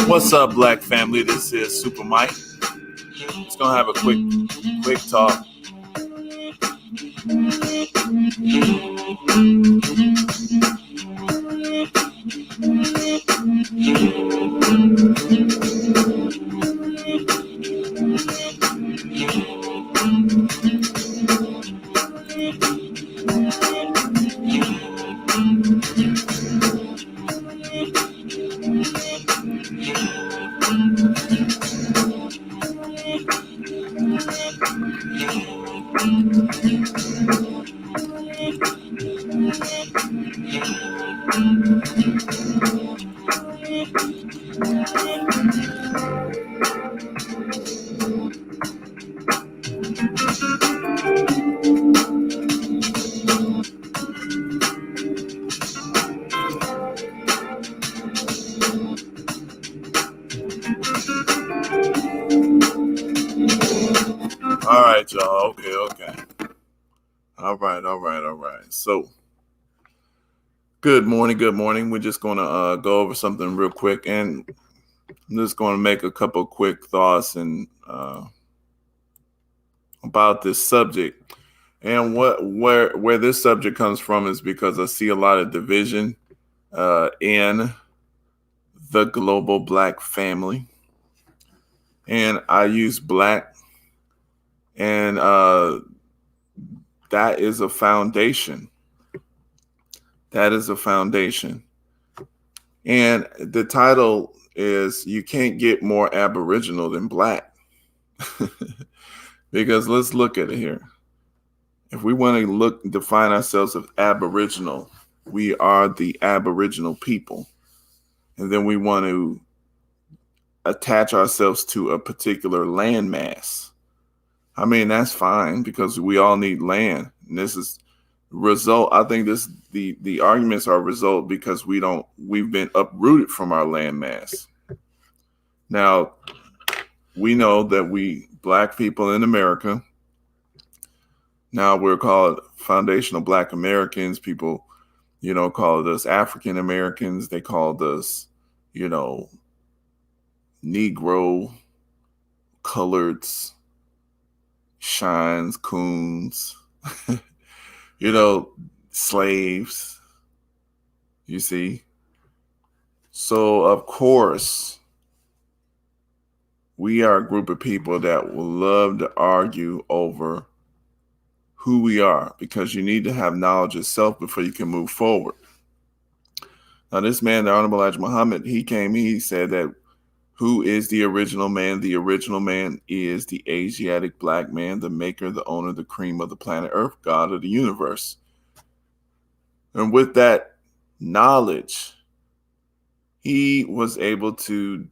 What's up, Black family? This is Super Mike. Just gonna have a quick talk. All right, y'all. Okay. All right. So, good morning. We're just gonna go over something real quick, and I'm just gonna make a couple quick thoughts and about this subject. And where this subject comes from is because I see a lot of division in the global Black family, and I use Black, and that is a foundation. That is a foundation. And the title is "You Can't Get More Aboriginal Than Black." Because let's look at it here. If we want to define ourselves as Aboriginal, we are the Aboriginal people. And then we want to attach ourselves to a particular landmass. I mean, that's fine because we all need land. And this is result. I think the arguments are a result because we've been uprooted from our landmass. Now, we know that we Black people in America, now we're called foundational Black Americans. People, called us African Americans. They called us, Negro, coloreds, shines, coons, slaves, you see. So, of course, we are a group of people that will love to argue over who we are, because you need to have knowledge of self before you can move forward. Now, this man, the Honorable Elijah Muhammad, he said that who is the original man? The original man is the Asiatic Black man, the maker, the owner, the cream of the planet Earth, God of the universe. And with that knowledge, he was able to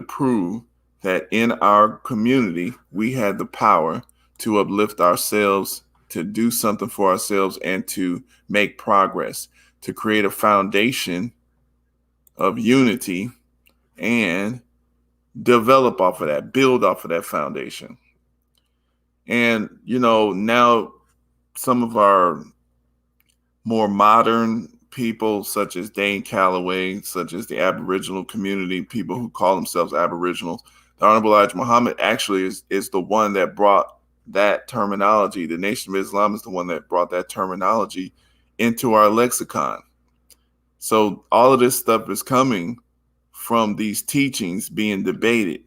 prove that in our community, we had the power to uplift ourselves, to do something for ourselves, and to make progress, to create a foundation of unity and develop off of that, build off of that foundation. And, now some of our more modern people, such as Dane Calloway, such as the Aboriginal community, people who call themselves Aboriginals, the Honorable Elijah Muhammad actually is the one that brought that terminology. The Nation of Islam is the one that brought that terminology into our lexicon. So all of this stuff is coming from these teachings being debated,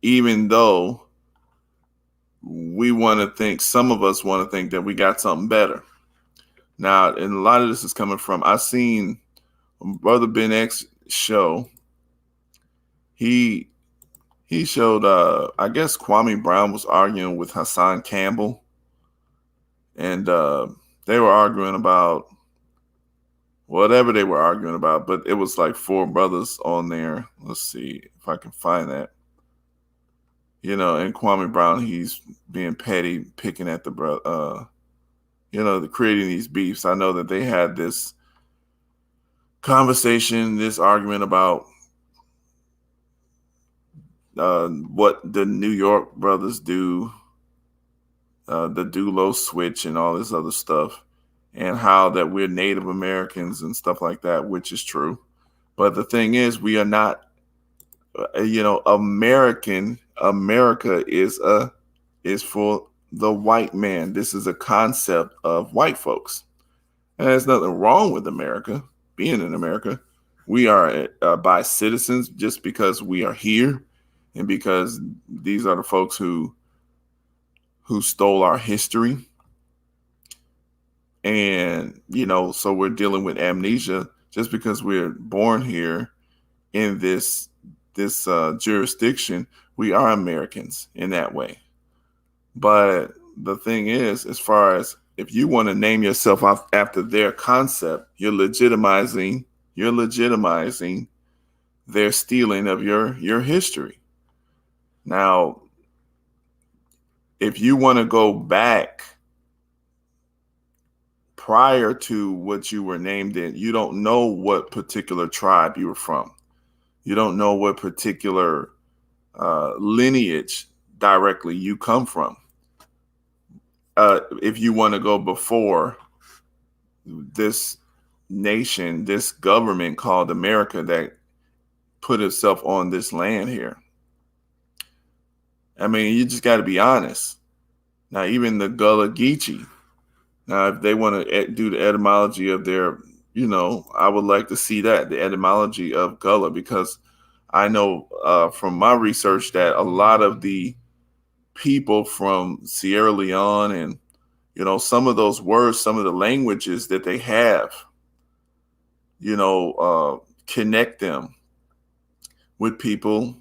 even though some of us want to think that we got something better. Now, and a lot of this is coming from, I seen Brother Ben X show. He showed, I guess Kwame Brown was arguing with Hassan Campbell, and they were arguing about whatever they were arguing about, but it was like four brothers on there. Let's see if I can find that. And Kwame Brown, he's being petty, picking at the brother, creating these beefs. I know that they had this conversation, this argument about what the New York brothers do, the Dulo switch and all this other stuff, and how that we're Native Americans and stuff like that, which is true. But the thing is, we are not, America is for the white man. This is a concept of white folks. And there's nothing wrong with America, being in America. We are by citizens just because we are here and because these are the folks who stole our history. And, so we're dealing with amnesia just because we're born here in this jurisdiction. We are Americans in that way. But the thing is, as far as if you want to name yourself after their concept, you're legitimizing their stealing of your history. Now, if you want to go back prior to what you were named in, you don't know what particular tribe you were from. You don't know what particular lineage directly you come from. If you want to go before this nation, this government called America that put itself on this land here. I mean, you just got to be honest. Now, even the Gullah Geechee, now if they want to do the etymology of their, I would like to see that, the etymology of Gullah, because I know from my research that a lot of the people from Sierra Leone and, some of those words, some of the languages that they have, connect them with people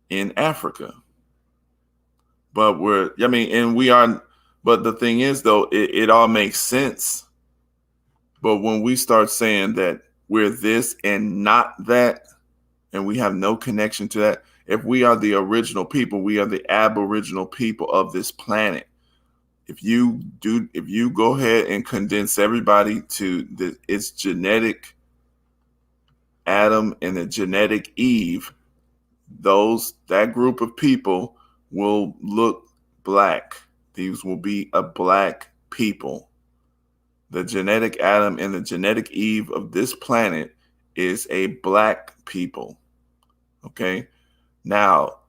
in Africa. But but the thing is, though, it all makes sense. But when we start saying that we're this and not that, and we have no connection to that, if we are the original people, we are the Aboriginal people of this planet. If you go ahead and condense everybody to its genetic Adam and the genetic Eve, that group of people will look black. These will be a black people. The genetic Adam and the genetic Eve of this planet is a black people. Okay? Now,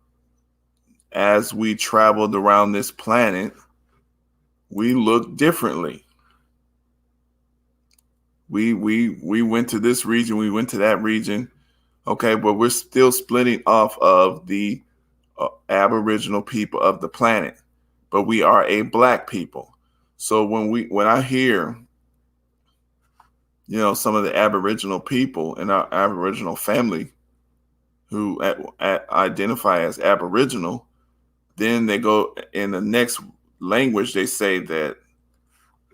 as we traveled around this planet, we look differently. We went to this region, we went to that region. Okay, but we're still splitting off of the Aboriginal people of the planet, but we are a black people. So when I hear, some of the Aboriginal people in our Aboriginal family who identify as Aboriginal, then they go in the next language, they say that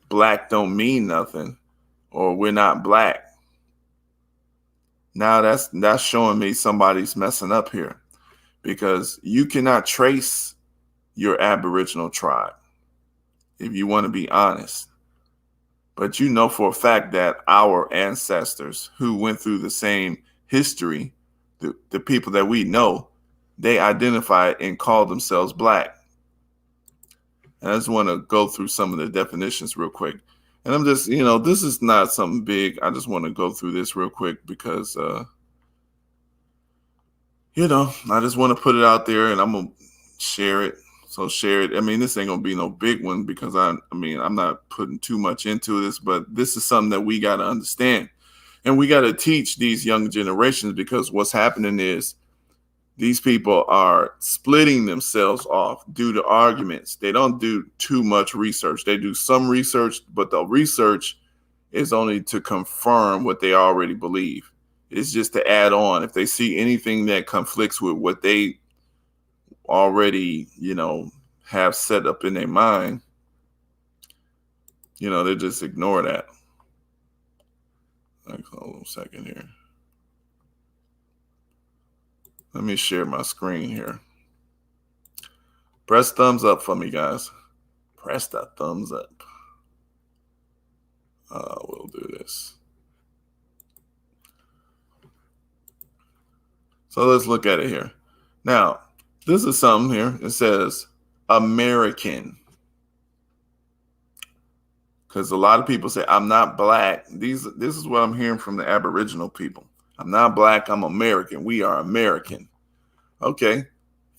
black don't mean nothing, or we're not black. Now that's showing me somebody's messing up here, because you cannot trace your Aboriginal tribe if you want to be honest. But you know for a fact that our ancestors who went through the same history, the people that we know, they identified and called themselves black. And I just want to go through some of the definitions real quick. And I'm just, this is not something big. I just want to go through this real quick because, I just want to put it out there and I'm going to share it. So share it. I mean, this ain't going to be no big one because I'm not putting too much into this, but this is something that we got to understand. And we got to teach these young generations, because what's happening is these people are splitting themselves off due to arguments. They don't do too much research. They do some research, but the research is only to confirm what they already believe. It's just to add on. If they see anything that conflicts with what they already, have set up in their mind, they just ignore that. Hold on a second here. Let me share my screen here. Press thumbs up for me, guys. Press that thumbs up. We'll do this. So let's look at it here. Now, this is something here. It says American. Because a lot of people say, I'm not black. This is what I'm hearing from the Aboriginal people. I'm not black, I'm American. We are American. Okay.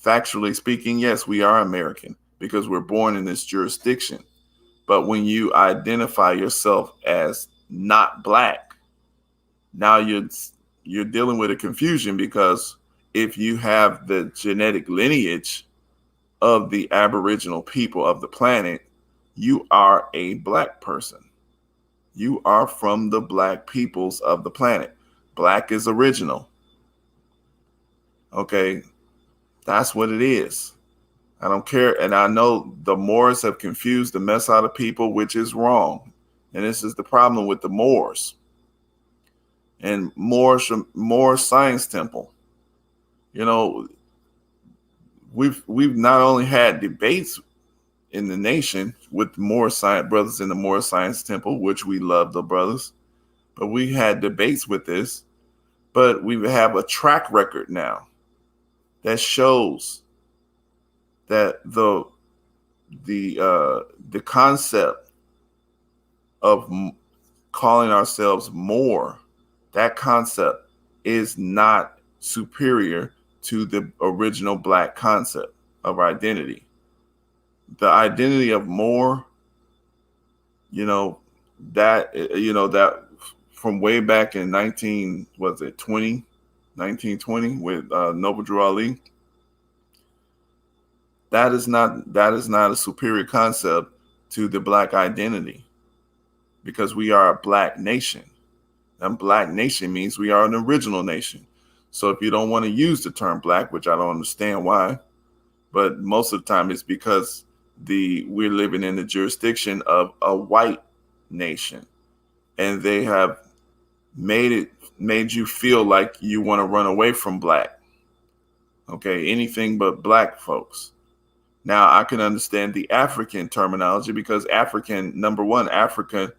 Factually speaking, yes, we are American because we're born in this jurisdiction. But when you identify yourself as not black, now you're dealing with a confusion, because if you have the genetic lineage of the Aboriginal people of the planet, you are a black person. You are from the black peoples of the planet. Black is original. Okay, that's what it is. I don't care. And I know the Moors have confused the mess out of people, which is wrong. And this is the problem with the Moors and Moor Science Temple. You know, we've not only had debates in the nation with Moor Science brothers in the Moor Science Temple, which we love the brothers, but we had debates with this. But we have a track record now that shows that the concept of calling ourselves more, that concept is not superior to the original black concept of identity. The identity of more, that from way back in 1920 with Noble Drew Ali, that is not a superior concept to the black identity, because we are a black nation. And black nation means we are an original nation. So if you don't want to use the term black, which I don't understand why, but most of the time it's because we're living in the jurisdiction of a white nation, and they have made you feel like you want to run away from black. Okay, anything but black folks. Now I can understand the African terminology, because African, number one, Africa,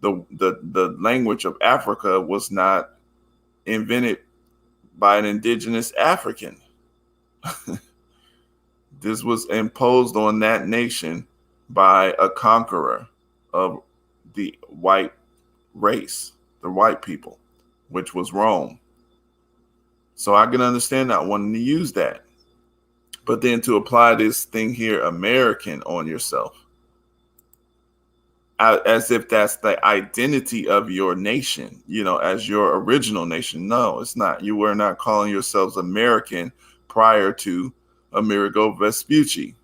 the language of Africa was not invented by an indigenous African. This was imposed on that nation by a conqueror of the white race, the white people, which was Rome. So I can understand not wanting to use that. But then to apply this thing here, American, on yourself, as if that's the identity of your nation, as your original nation. No, it's not. You were not calling yourselves American prior to Amerigo Vespucci.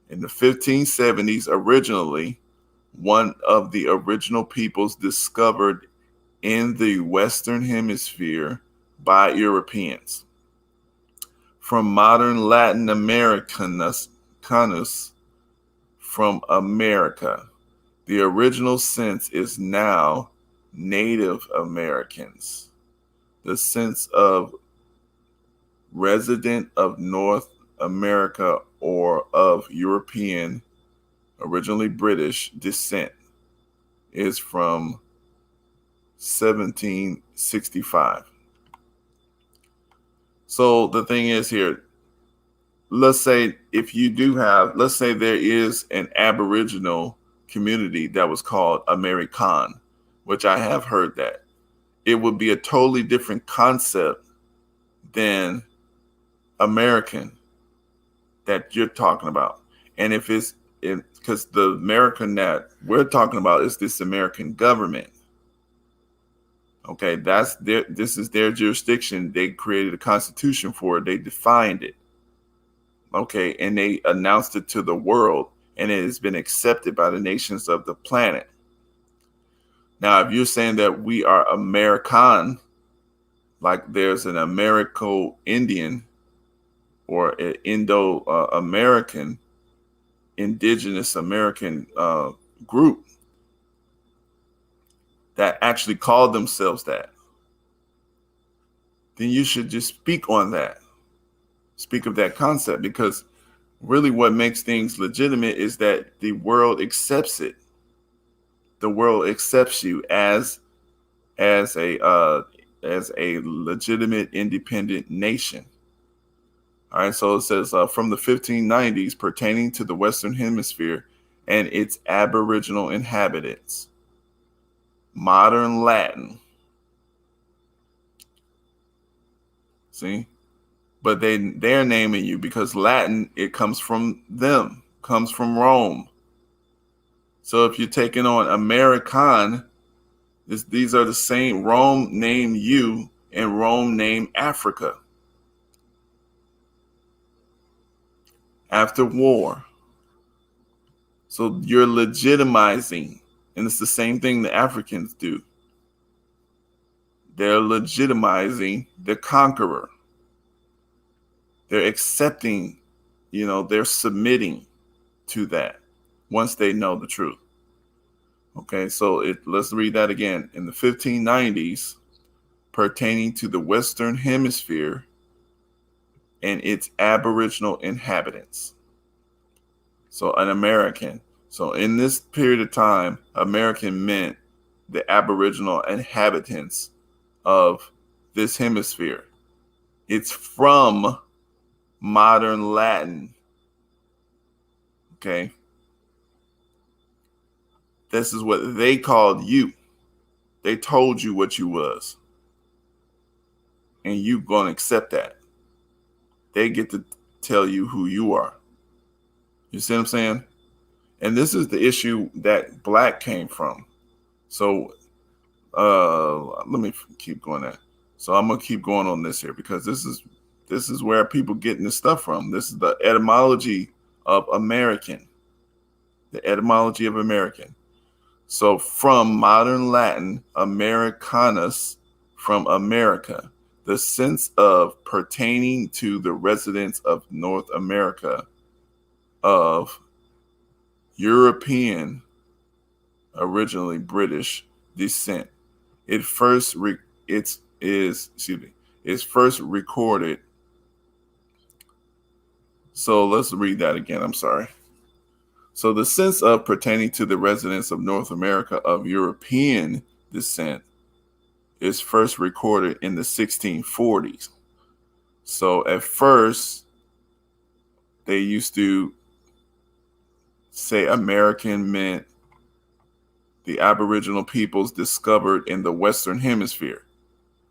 In the 1570s, originally, one of the original peoples discovered in the Western Hemisphere by Europeans. From modern Latin Americanus, from America. The original sense is now Native Americans. The sense of resident of North America or of European, originally British descent is from 1765. So the thing is here, let's say there is an Aboriginal community that was called American, which I have heard that. It would be a totally different concept than American that you're talking about. And because the American that we're talking about is this American government. Okay, this is their jurisdiction. They created a constitution for it. They defined it. Okay, and they announced it to the world, and it has been accepted by the nations of the planet. Now, if you're saying that we are American, like there's an Americo-Indian or an Indo-American, indigenous American group that actually call themselves that, then you should just speak on that. Speak of that concept, because really what makes things legitimate is that the world accepts it. The world accepts you as a legitimate independent nation. All right, so it says from the 1590s pertaining to the Western Hemisphere and its Aboriginal inhabitants. Modern Latin. See? But they're naming you because Latin, it comes from them, comes from Rome. So if you're taking on American, these are the same. Rome named you and Rome named Africa. After war. So you're legitimizing, and it's the same thing the Africans do. They're legitimizing the conqueror. They're accepting, they're submitting to that once they know the truth. Okay, so let's read that again. In the 1590s, pertaining to the Western Hemisphere and its Aboriginal inhabitants. So an American. So in this period of time, American meant the Aboriginal inhabitants of this hemisphere. It's from modern Latin. Okay. This is what they called you. They told you what you was. And you gonna accept that. They get to tell you who you are. You see what I'm saying? And this is the issue that Black came from. So let me keep going there. So I'm gonna keep going on this here because this is where people getting this stuff from. This is the etymology of American. The etymology of American. So from modern Latin, Americanus, from America, the sense of pertaining to the residents of North America of European, originally British descent. It's first recorded. So let's read that again. I'm sorry. So the sense of pertaining to the residents of North America of European descent is first recorded in the 1640s. So at first, they used to say American meant the Aboriginal peoples discovered in the Western Hemisphere.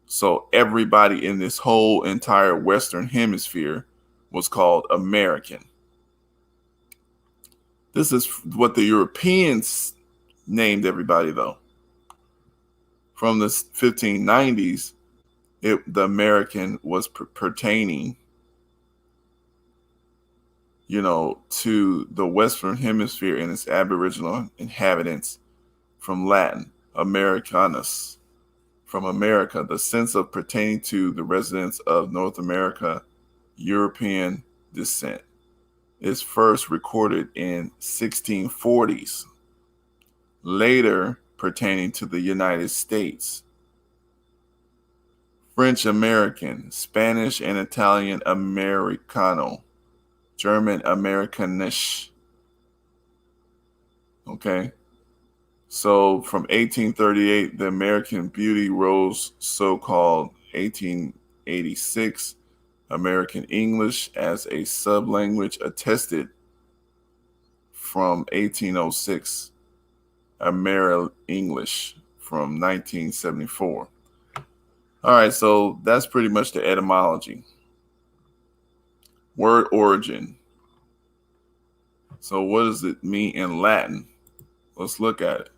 So everybody in this whole entire Western Hemisphere was called American. This is what the Europeans named everybody, though. From the 1590s, the American was pertaining, to the Western Hemisphere and its Aboriginal inhabitants from Latin, Americanus, from America, the sense of pertaining to the residents of North America, European descent, is first recorded in 1640s, later pertaining to the United States. French American, Spanish and Italian Americano, German Amerikanisch. Okay. So from 1838, the American Beauty rose, so-called 1886, American English as a sub-language attested from 1806, Ameri-English from 1974. All right, so that's pretty much the etymology. Word origin. So what does it mean in Latin? Let's look at it.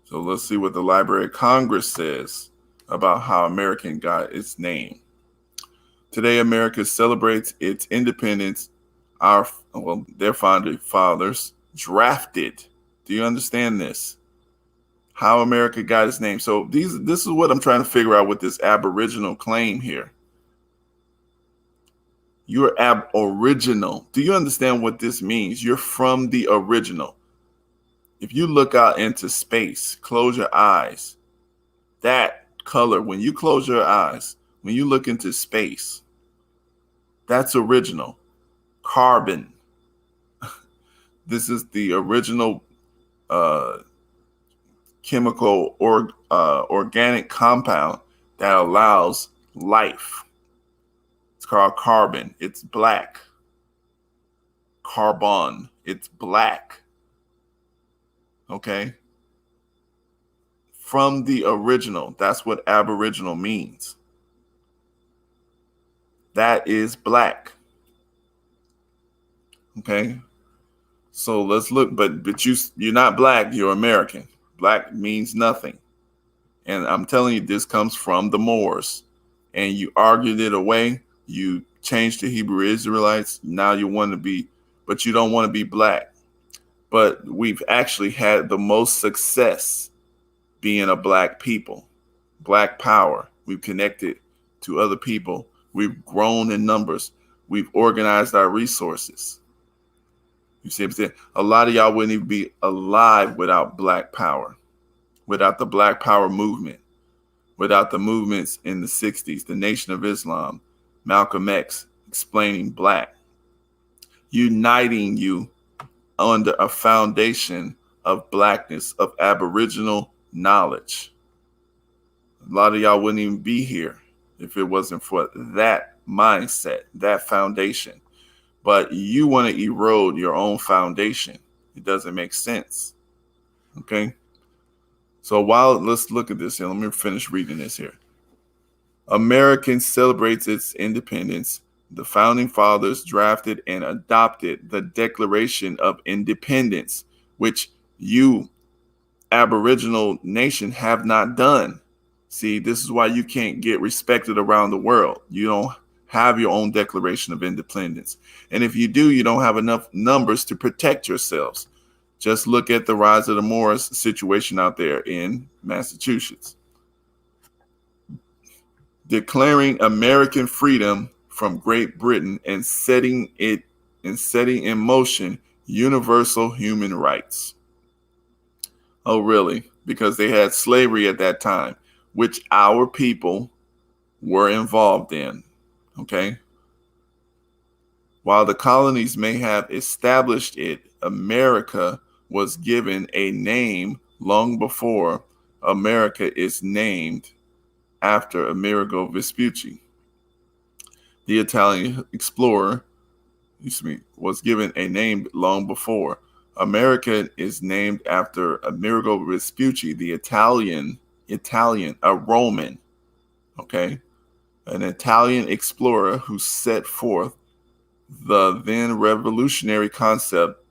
So let's see what the Library of Congress says about how American got its name. Today, America celebrates its independence. Their founding fathers drafted. Do you understand this? How America got its name. So this is what I'm trying to figure out with this Aboriginal claim here. You're Aboriginal. Do you understand what this means? You're from the original. If you look out into space, close your eyes. That color, when you close your eyes, when you look into space, that's original. Carbon. This is the original chemical or organic compound that allows life. called carbon. It's black. Carbon. It's black. Okay? From the original. That's what Aboriginal means. That is black. Okay? So let's look, but you're not black, you're American. Black means nothing. And I'm telling you, this comes from the Moors. And you argued it away. You changed to Hebrew Israelites. Now you want to be, but you don't want to be black. But we've actually had the most success being a black people. Black power. We've connected to other people. We've grown in numbers. We've organized our resources. You see what I'm saying? A lot of y'all wouldn't even be alive without black power, without the black power movement, without the movements in the 60s, the Nation of Islam, Malcolm X explaining black, uniting you under a foundation of blackness, of Aboriginal knowledge. A lot of y'all wouldn't even be here if it wasn't for that mindset, that foundation. But you want to erode your own foundation. It doesn't make sense. Okay? So let's look at this here. Let me finish reading this here. American celebrates its independence. The founding fathers drafted and adopted the Declaration of Independence, which you, Aboriginal nation, have not done. See, this is why you can't get respected around the world. You don't have your own Declaration of Independence. And if you do, you don't have enough numbers to protect yourselves. Just look at the rise of the Moors situation out there in Massachusetts. Declaring American freedom from Great Britain and setting in motion universal human rights. Oh, really? Because they had slavery at that time, which our people were involved in. Okay? While the colonies may have established it, America was given a name long before America is named after Amerigo Vespucci. The Italian explorer, was given a name long before. America is named after Amerigo Vespucci, the Italian, a Roman, okay? An Italian explorer who set forth the then revolutionary concept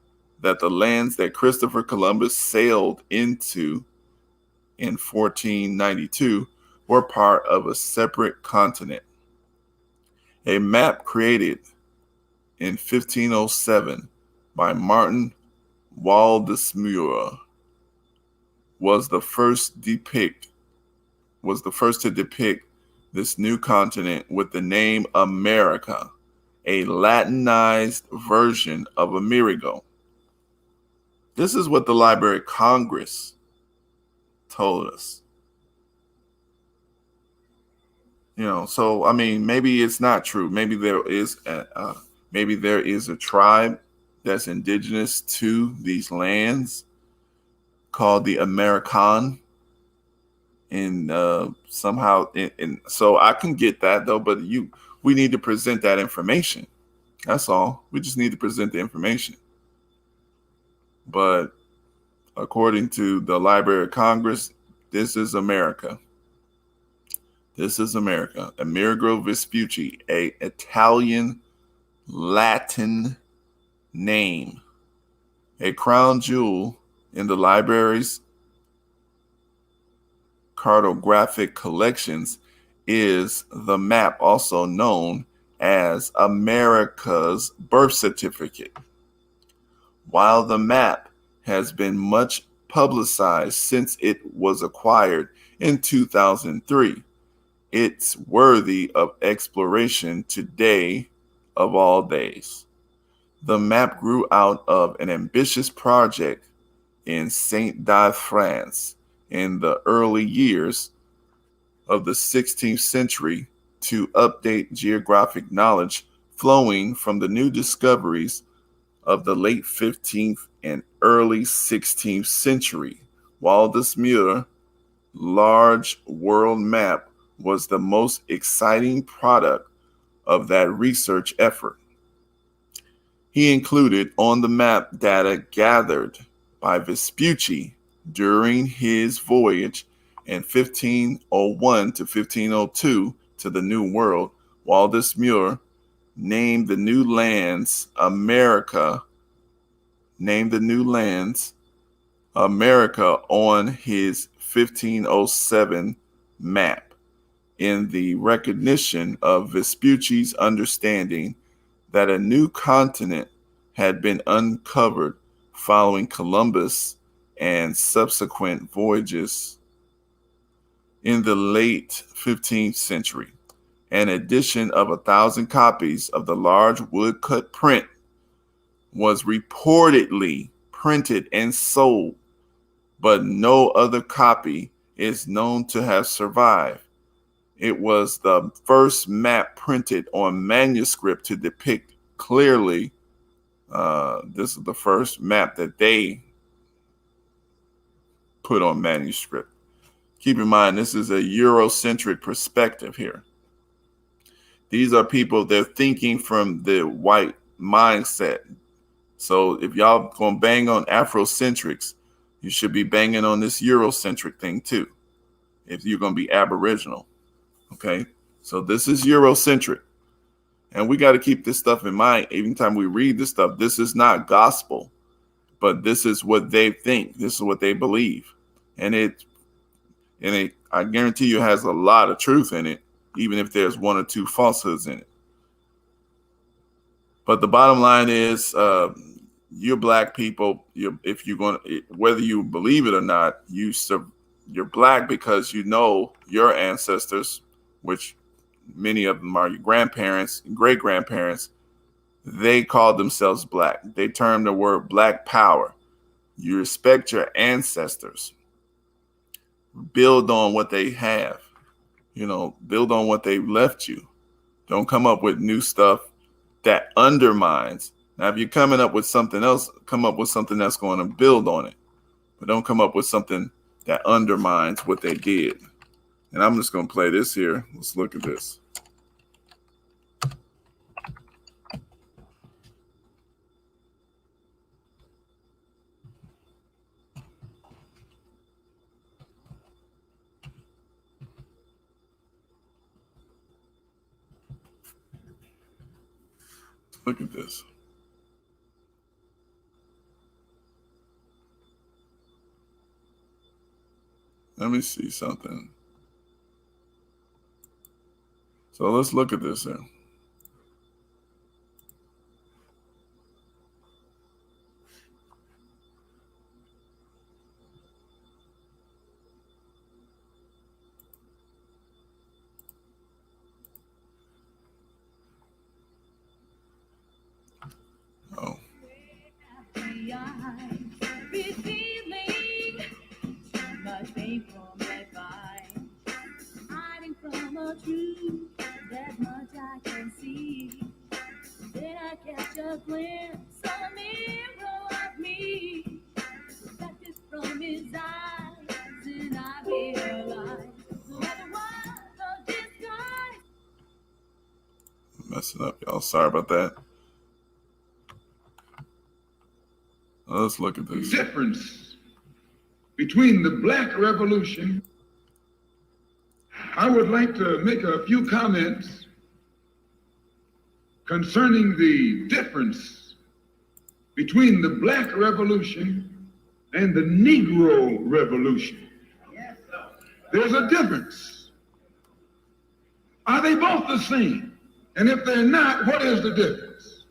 that the lands that Christopher Columbus sailed into in 1492 were part of a separate continent. A map created in 1507 by Martin Waldesmuir was the first to depict this new continent with the name America, a Latinized version of Amerigo. This is what the Library of Congress told us. So I mean, maybe it's not true. Maybe there is a tribe that's indigenous to these lands called the American, and somehow, and so I can get that though. But we need to present that information. That's all. We just need to present the information. But according to the Library of Congress, this is America. This is America. Amerigo Vespucci, a Italian Latin name. A crown jewel in the library's cartographic collections is the map, also known as America's birth certificate. While the map has been much publicized since it was acquired in 2003, it's worthy of exploration today of all days. The map grew out of an ambitious project in Saint-Dié, France, in the early years of the 16th century to update geographic knowledge flowing from the new discoveries of the late 15th and early 16th century. Waldesmuir's large world map was the most exciting product of that research effort. He included on the map data gathered by Vespucci during his voyage in 1501 to 1502 to the New World. Waldus Muir named the new lands America on his 1507 map in the recognition of Vespucci's understanding that a new continent had been uncovered following Columbus and subsequent voyages in the late 15th century. An edition of 1,000 copies of the large woodcut print was reportedly printed and sold, but no other copy is known to have survived. It was the first map printed on manuscript to depict clearly. This is the first map that they put on manuscript. Keep in mind, this is a Eurocentric perspective here. These are people, they're thinking from the white mindset. So if y'all gonna bang on Afrocentrics, you should be banging on this Eurocentric thing too, if you're gonna be Aboriginal. Okay, so this is Eurocentric, and we got to keep this stuff in mind. Every time we read this stuff, this is not gospel, but this is what they think. This is what they believe, and I guarantee you, has a lot of truth in it, even if there's one or two falsehoods in it. But the bottom line is, you're black people. If you're going, whether you believe it or not, you're black because you know your ancestors, which many of them are your grandparents and great grandparents. They called themselves black. They termed the word black power. You respect your ancestors. Build on what they have. Build on what they left you. Don't come up with new stuff that undermines. Now, if you're coming up with something else, come up with something that's going to build on it. But don't come up with something that undermines what they did. And I'm just going to play this here. Let's look at this. Look at this. Let me see something. So let's look at this here. Oh. That much I can see. Then I catch a glimpse of a mirror of me. Reflected from his eyes, and I realize no matter what the disguise. Messing up, y'all. Sorry about that. Let's look at this. The difference between the Black Revolution. I would like to make a few comments concerning the difference between the Black Revolution and the Negro Revolution. There's a difference. Are they both the same? And if they're not, what is the difference?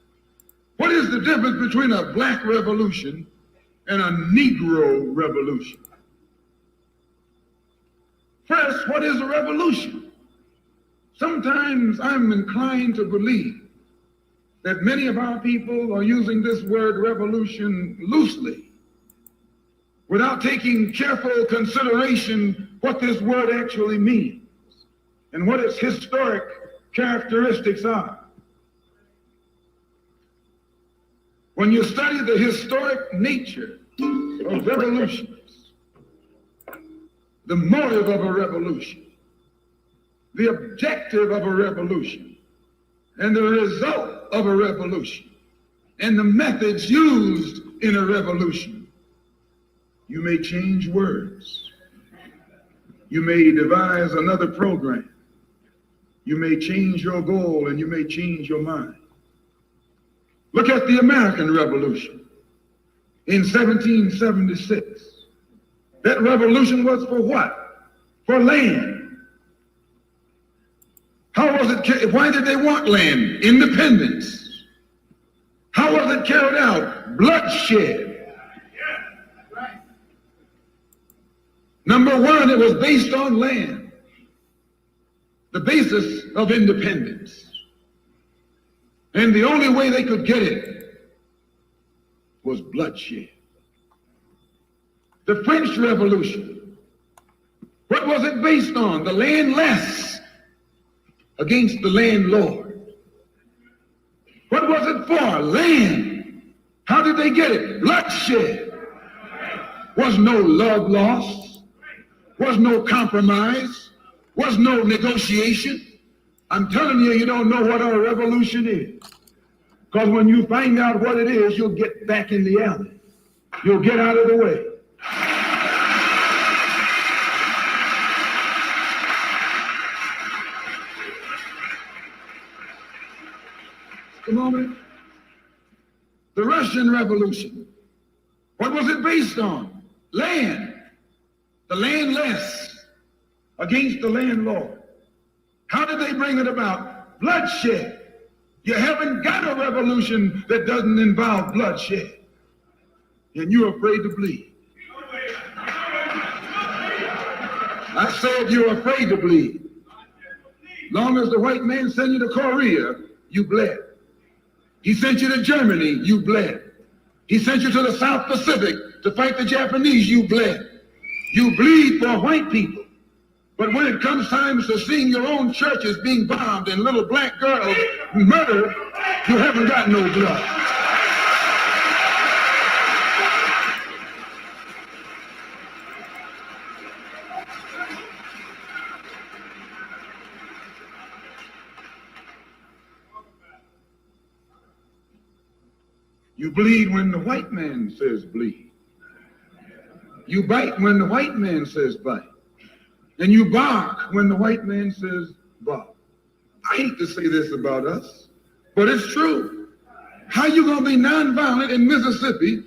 What is the difference between a Black Revolution and a Negro Revolution? First, what is a revolution? Sometimes I'm inclined to believe that many of our people are using this word revolution loosely, without taking careful consideration what this word actually means and what its historic characteristics are. When you study the historic nature of revolutions, the motive of a revolution, the objective of a revolution, and the result of a revolution and the methods used in a revolution, you may change words. You may devise another program. You may change your goal and you may change your mind. Look at the American Revolution in 1776. That revolution was for what? For land. How was it? Why did they want land? Independence. How was it carried out? Bloodshed. Number one, it was based on land. The basis of independence. And the only way they could get it was bloodshed. The French Revolution, what was it based on? The landless against the landlord. What was it for? Land. How did they get it? Bloodshed. Was no love lost. Was no compromise. Was no negotiation. I'm telling you, you don't know what a revolution is. Because when you find out what it is, you'll get back in the alley. You'll get out of the way. A moment. The Russian Revolution. What was it based on? Land. The landless against the landlord. How did they bring it about? Bloodshed. You haven't got a revolution that doesn't involve bloodshed. And you're afraid to bleed. I said you're afraid to bleed. Long as the white man sent you to Korea, you bled. He sent you to Germany, you bled. He sent you to the South Pacific to fight the Japanese, you bled. You bleed for white people. But when it comes time to seeing your own churches being bombed and little black girls murdered, you haven't got no blood. You bleed when the white man says bleed. You bite when the white man says bite. And you bark when the white man says bark. I hate to say this about us, but it's true. How you gonna be nonviolent in Mississippi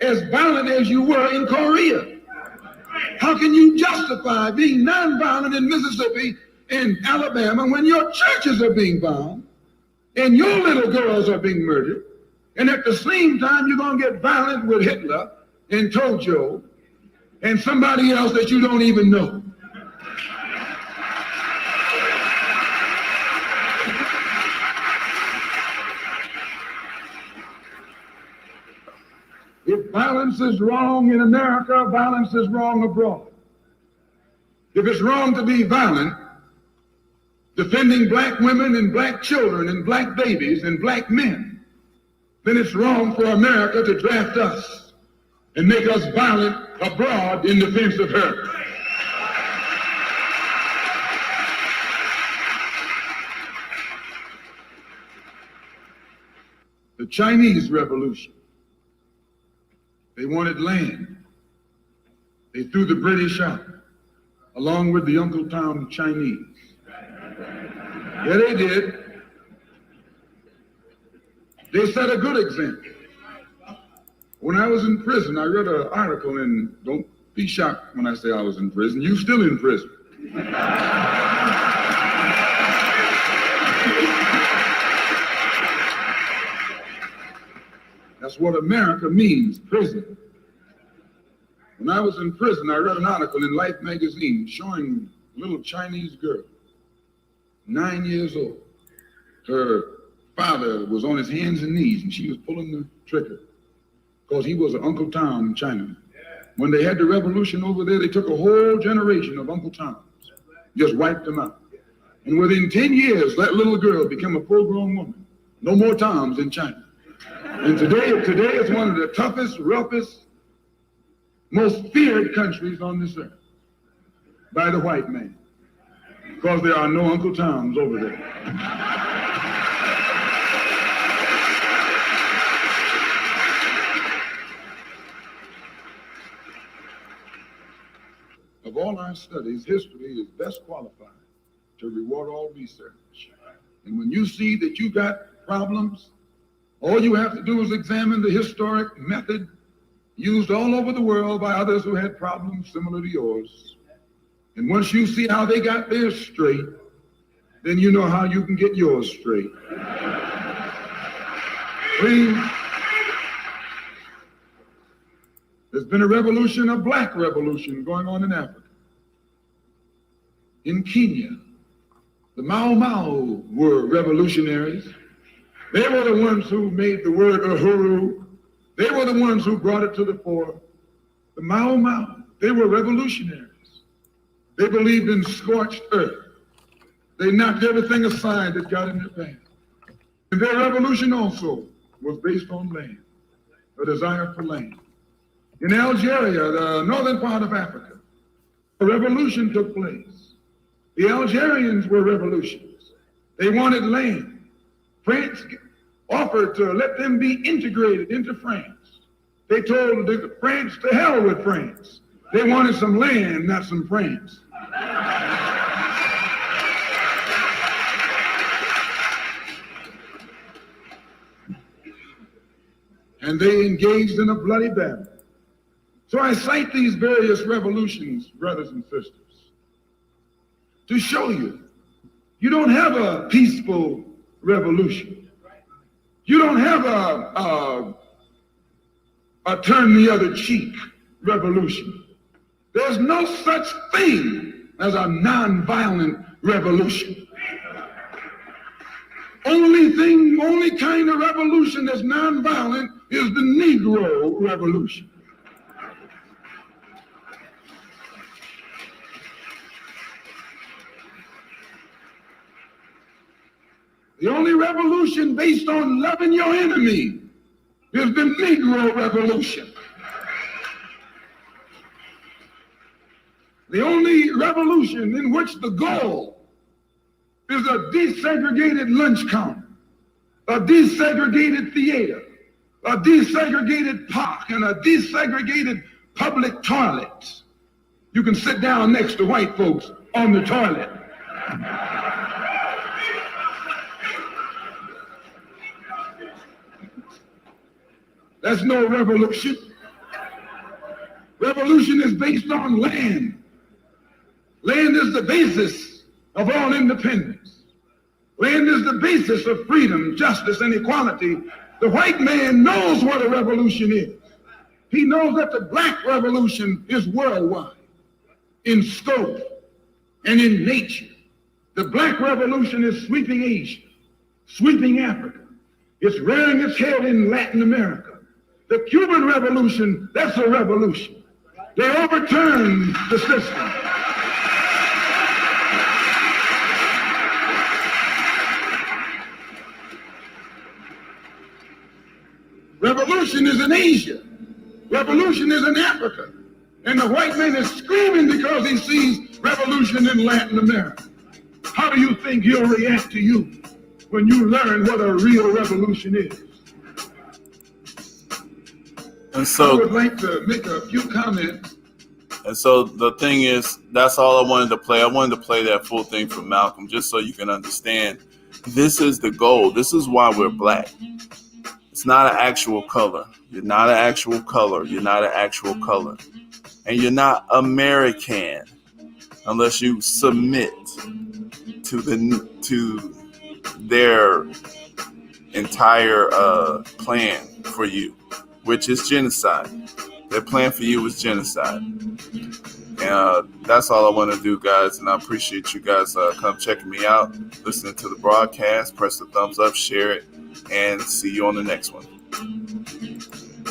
as violent as you were in Korea? How can you justify being nonviolent in Mississippi and Alabama when your churches are being bombed and your little girls are being murdered, and at the same time you're gonna get violent with Hitler and Tojo and somebody else that you don't even know? If violence is wrong in America, violence is wrong abroad. If it's wrong to be violent, defending black women and black children and black babies and black men, then it's wrong for America to draft us and make us violent abroad in defense of her. The Chinese Revolution. They wanted land. They threw the British out, along with the Uncle Tom Chinese. Yeah, they did. They set a good example. When I was in prison, I read an article, and don't be shocked when I say I was in prison. You still in prison. That's what America means, prison. When I was in prison, I read an article in Life magazine showing a little Chinese girl, 9 years old. Her father was on his hands and knees, and she was pulling the trigger because he was an Uncle Tom Chinaman. When they had the revolution over there, they took a whole generation of Uncle Toms, just wiped them out. And within 10 years, that little girl became a full-grown woman. No more Toms in China. And today it's one of the toughest, roughest, most feared countries on this earth by the white man, because there are no Uncle Toms over there. studies, history is best qualified to reward all research. And when you see that you got problems, all you have to do is examine the historic method used all over the world by others who had problems similar to yours. And once you see how they got theirs straight, then you know how you can get yours straight. Please. There's been a revolution, a black revolution going on in Africa. In Kenya, the Mau Mau were revolutionaries. They were the ones who made the word uhuru. They were the ones who brought it to the fore. The Mau Mau, they were revolutionaries. They believed in scorched earth. They knocked everything aside that got in their path. And their revolution also was based on land, a desire for land. In Algeria, the northern part of Africa, a revolution took place. The Algerians were revolutionists. They wanted land. France offered to let them be integrated into France. They told France to hell with France. They wanted some land, not some France. And they engaged in a bloody battle. So I cite these various revolutions, brothers and sisters, to show you, you don't have a peaceful revolution. You don't have a turn the other cheek revolution. There's no such thing as a nonviolent revolution. Only kind of revolution that's nonviolent is the Negro Revolution. The only revolution based on loving your enemy is the Negro Revolution. The only revolution in which the goal is a desegregated lunch counter, a desegregated theater, a desegregated park, and a desegregated public toilet. You can sit down next to white folks on the toilet. That's no revolution. Revolution is based on land. Land is the basis of all independence. Land is the basis of freedom, justice, and equality. The white man knows what a revolution is. He knows that the black revolution is worldwide in scope and in nature. The black revolution is sweeping Asia, sweeping Africa. It's rearing its head in Latin America. The Cuban Revolution, that's a revolution. They overturned the system. Revolution is in Asia. Revolution is in Africa. And the white man is screaming because he sees revolution in Latin America. How do you think he'll react to you when you learn what a real revolution is? And so I would like to make a few comments. And so the thing is, that's all I wanted to play. I wanted to play that full thing from Malcolm just so you can understand. This is the goal. This is why we're black. It's not an actual color. You're not an actual color. You're not an actual color. And you're not American unless you submit to their entire plan for you, which is genocide. Their plan for you is genocide. And that's all I want to do, guys. And I appreciate you guys come checking me out, listening to the broadcast. Press the thumbs up, share it, and see you on the next one.